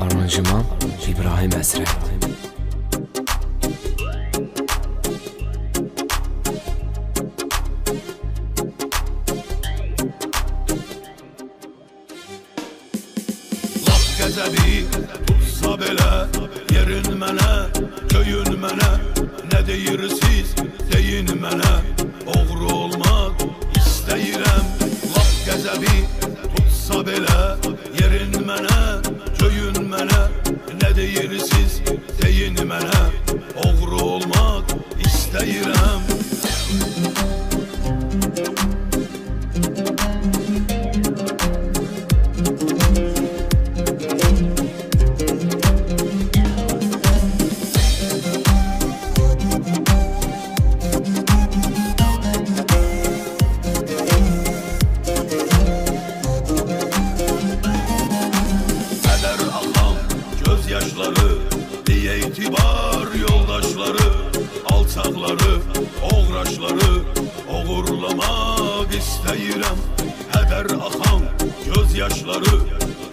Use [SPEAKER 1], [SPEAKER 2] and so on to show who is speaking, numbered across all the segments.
[SPEAKER 1] Aranjman İbrahim Esre.
[SPEAKER 2] Qəzəbi tutsa belə yerin mənə, köyün mənə, nə deyirsiz deyin mənə, oğru olmaq istəyirəm. Lap qəzəbi tutsa belə yerin mənə, köyün mənə, nə deyirsiz deyin mənə, oğru olmaq istəyirəm. Yaşları, diye itibar yoldaşları, alçaqları, oğraşları oğurlamaq istəyirəm. Hədər axan göz yaşları,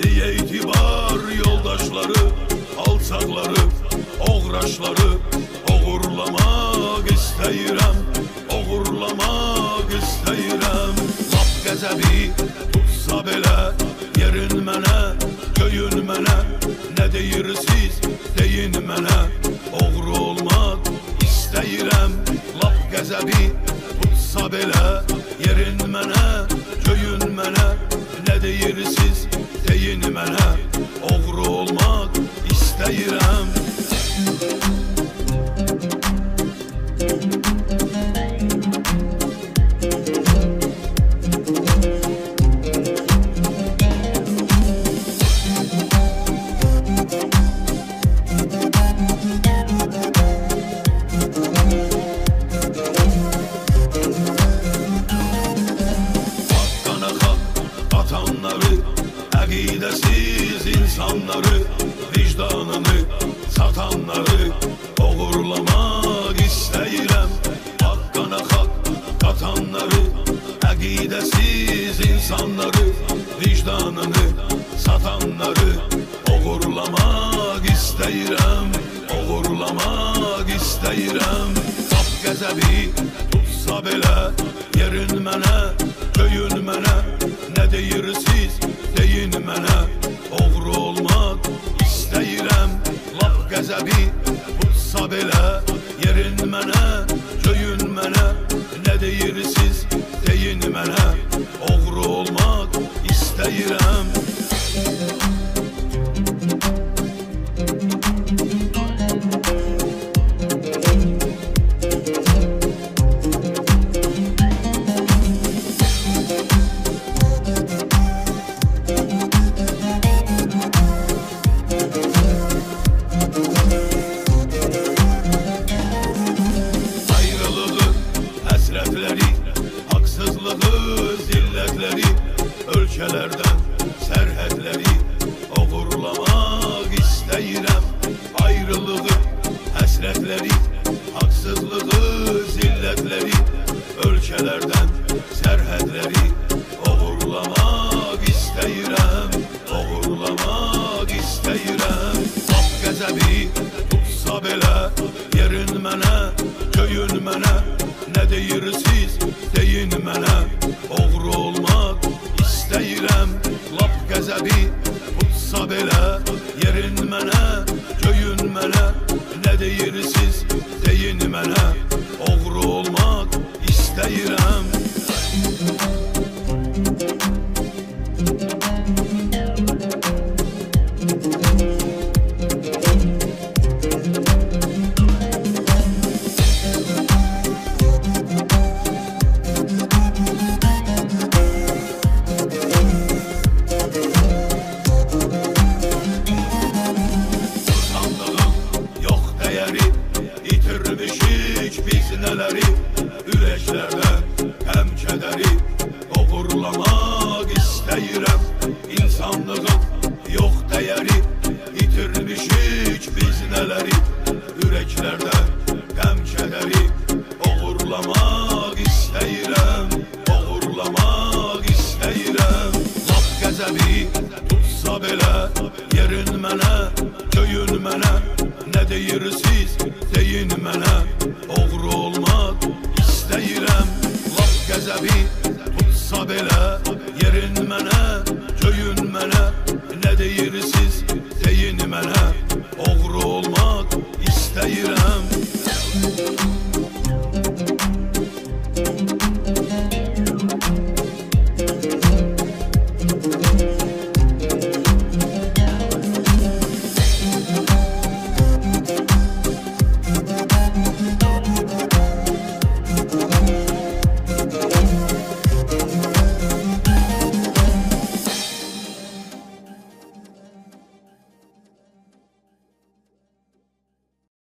[SPEAKER 2] diye itibar yoldaşları, alçaqları, oğraşları oğurlamaq istəyirəm, oğurlamaq istəyirəm. Lap qəzəbi tutsa belə yerin mənə, köyün mənə, nə deyirsiz deyin mənə, oğru olmaq istəyirəm. Lap qəzəbi tutsa belə yerin mənə, köyün mənə, nə deyirsiz deyin mənə, oğru olmaq istəyirəm. Əqidəsiz insanları, vicdanını satanları oğurlamaq istəyirəm. Haqqana haqq qatanları, əqidəsiz insanları, vicdanını satanları oğurlamaq istəyirəm, oğurlamaq istəyirəm. Lap qəzəbi tutsa belə yerin mənə, köyün mənə, nə deyirsiz deyin mənə, oğru olmaq istəyirəm. Lap qəzəbi tutsa belə yerin mənə, köyün mənə, nə deyirsiz deyin mənə, oğru olmaq istəyirəm. Haksızlığı, zillətləri, ölkələrdən sərhədləri oğurlamaq istəyirəm. Ayrılığı, həsrətləri, haksızlığı, zillətləri, ölkələrdən sərhədləri oğurlamaq istəyirəm, oğurlamaq istəyirəm. Lap qəzəbi tutsa belə yerin mənə, köyün mənə, nə deyirsiz deyin mənə, oğru olmaq istəyirəm. Lap qəzəbi tutsa belə yerin mənə, köyün mənə, nə deyirsiz deyin mənə, oğru olmaq istəyirəm. mənə, göyün mənə, nə deyirsiniz, deyin mənə. Oğru olmaq istəyirəm, laf qəzəbi tutsa belə, yerin mənə.